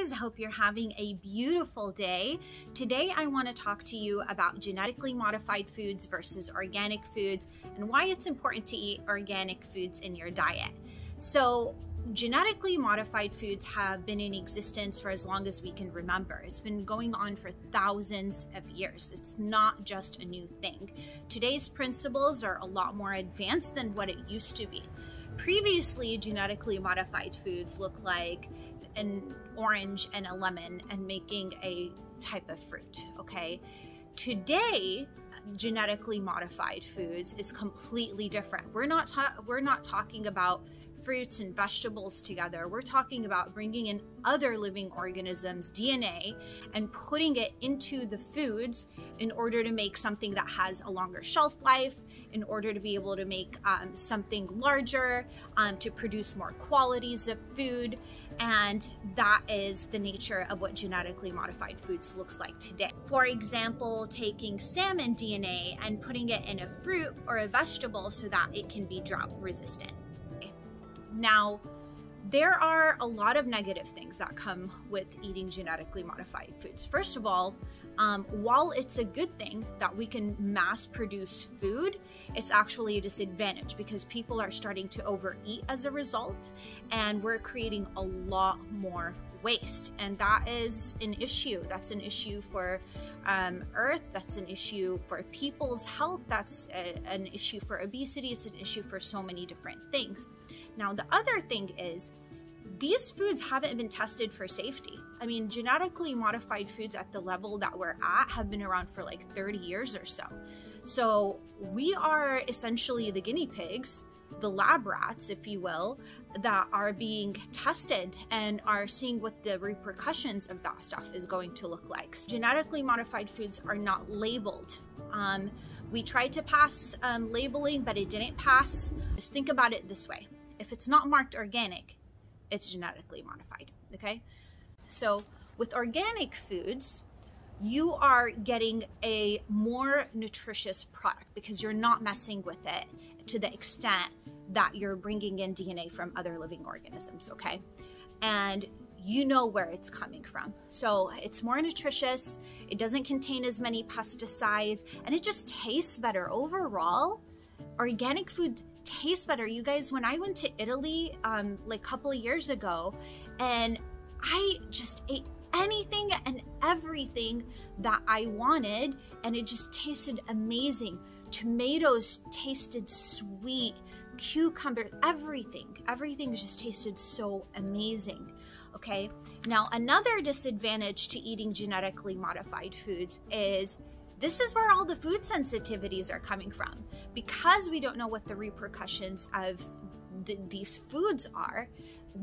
guys, I hope you're having a beautiful day. Today I want to talk to you about genetically modified foods versus organic foods and why it's important to eat organic foods in your diet. So genetically modified foods have been in existence for as long as we can remember. It's been going on for thousands of years. It's not just a new thing. Today's principles are a lot more advanced than what it used to be. Previously, genetically modified foods looked like an orange and a lemon and making a type of fruit, okay? Today, genetically modified foods is completely different. We're not talking about fruits and vegetables together. We're talking about bringing in other living organisms, DNA, and putting it into the foods in order to make something that has a longer shelf life, in order to be able to make something larger, to produce more qualities of food. And that is the nature of what genetically modified foods looks like today. For example, taking salmon DNA and putting it in a fruit or a vegetable so that it can be drought resistant. Now, there are a lot of negative things that come with eating genetically modified foods. First of all, while it's a good thing that we can mass produce food, it's actually a disadvantage because people are starting to overeat as a result, and we're creating a lot more waste. And that is an issue. That's an issue for Earth. That's an issue for people's health. That's an issue for obesity. It's an issue for so many different things. Now, the other thing is, these foods haven't been tested for safety. I mean, genetically modified foods at the level that we're at have been around for like 30 years or so. So we are essentially the guinea pigs, the lab rats, if you will, that are being tested and are seeing what the repercussions of that stuff is going to look like. So genetically modified foods are not labeled. We tried to pass labeling, but it didn't pass. Just think about it this way. If it's not marked organic, it's genetically modified, okay? So with organic foods, you are getting a more nutritious product because you're not messing with it to the extent that you're bringing in DNA from other living organisms, okay? And you know where it's coming from. So it's more nutritious, it doesn't contain as many pesticides, and it just tastes better. Overall, organic food tastes better. You guys, when I went to Italy like a couple of years ago, and I just ate anything and everything that I wanted, and it just tasted amazing. Tomatoes tasted sweet, cucumbers, everything just tasted so amazing. Okay, now another disadvantage to eating genetically modified foods is this is where all the food sensitivities are coming from. Because we don't know what the repercussions of these foods are,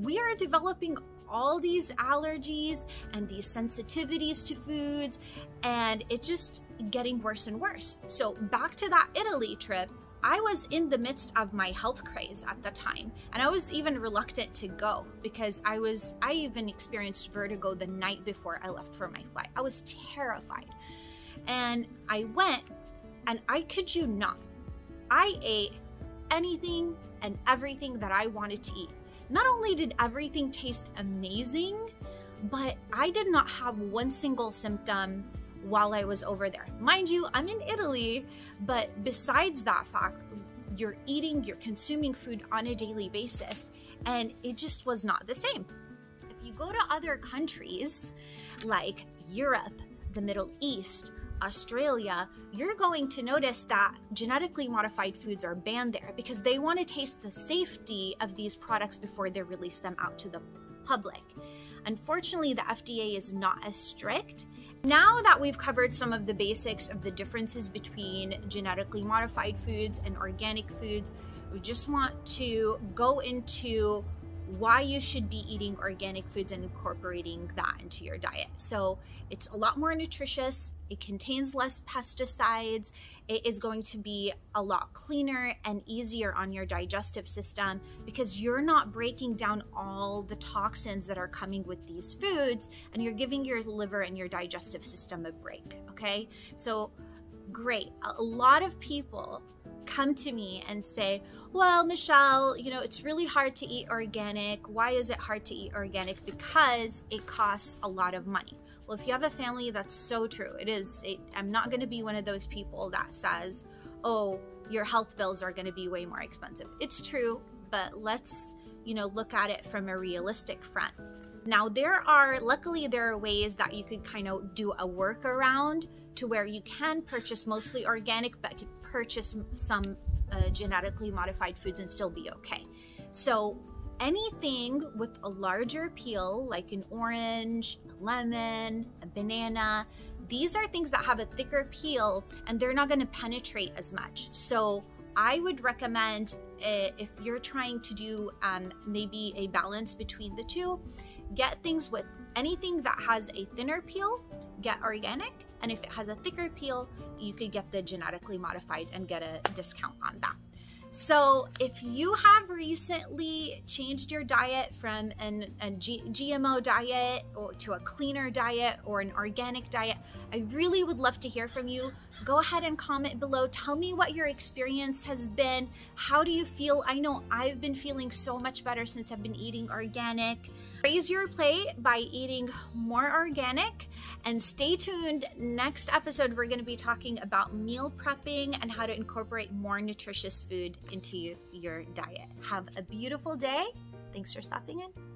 we are developing all these allergies and these sensitivities to foods, and it's just getting worse and worse. So back to that Italy trip, I was in the midst of my health craze at the time, and I was even reluctant to go because I even experienced vertigo the night before I left for my flight. I was terrified. And I went, and I kid you not, I ate anything and everything that I wanted to eat. Not only did everything taste amazing, but I did not have one single symptom while I was over there. Mind you, I'm in Italy, but besides that fact, you're consuming food on a daily basis, and it just was not the same. If you go to other countries like Europe, the Middle East, Australia, you're going to notice that genetically modified foods are banned there because they want to taste the safety of these products before they release them out to the public. Unfortunately, the FDA is not as strict. Now that we've covered some of the basics of the differences between genetically modified foods and organic foods, we just want to go into why you should be eating organic foods and incorporating that into your diet. So it's a lot more nutritious, it contains less pesticides, it is going to be a lot cleaner and easier on your digestive system because you're not breaking down all the toxins that are coming with these foods, and you're giving your liver and your digestive system a break, okay? So Great. A lot of people come to me and say, well, Michelle, it's really hard to eat organic. Why is it hard to eat organic? Because it costs a lot of money. Well, if you have a family, that's so true. It is. I'm not going to be one of those people that says, oh, your health bills are going to be way more expensive. It's true, but let's, look at it from a realistic front. Now, luckily there are ways that you could kind of do a workaround to where you can purchase mostly organic, but could purchase some genetically modified foods and still be okay. So anything with a larger peel, like an orange, a lemon, a banana, these are things that have a thicker peel and they're not going to penetrate as much. So I would recommend, if you're trying to do maybe a balance between the two, get things with anything that has a thinner peel, get organic, and if it has a thicker peel, you could get the genetically modified and get a discount on that. So if you have recently changed your diet from a GMO diet or to a cleaner diet or an organic diet, I really would love to hear from you. Go ahead and comment below. Tell me what your experience has been. How do you feel? I know I've been feeling so much better since I've been eating organic. Raise your plate by eating more organic, and stay tuned. Next episode, we're going to be talking about meal prepping and how to incorporate more nutritious food into your diet. Have a beautiful day. Thanks for stopping in.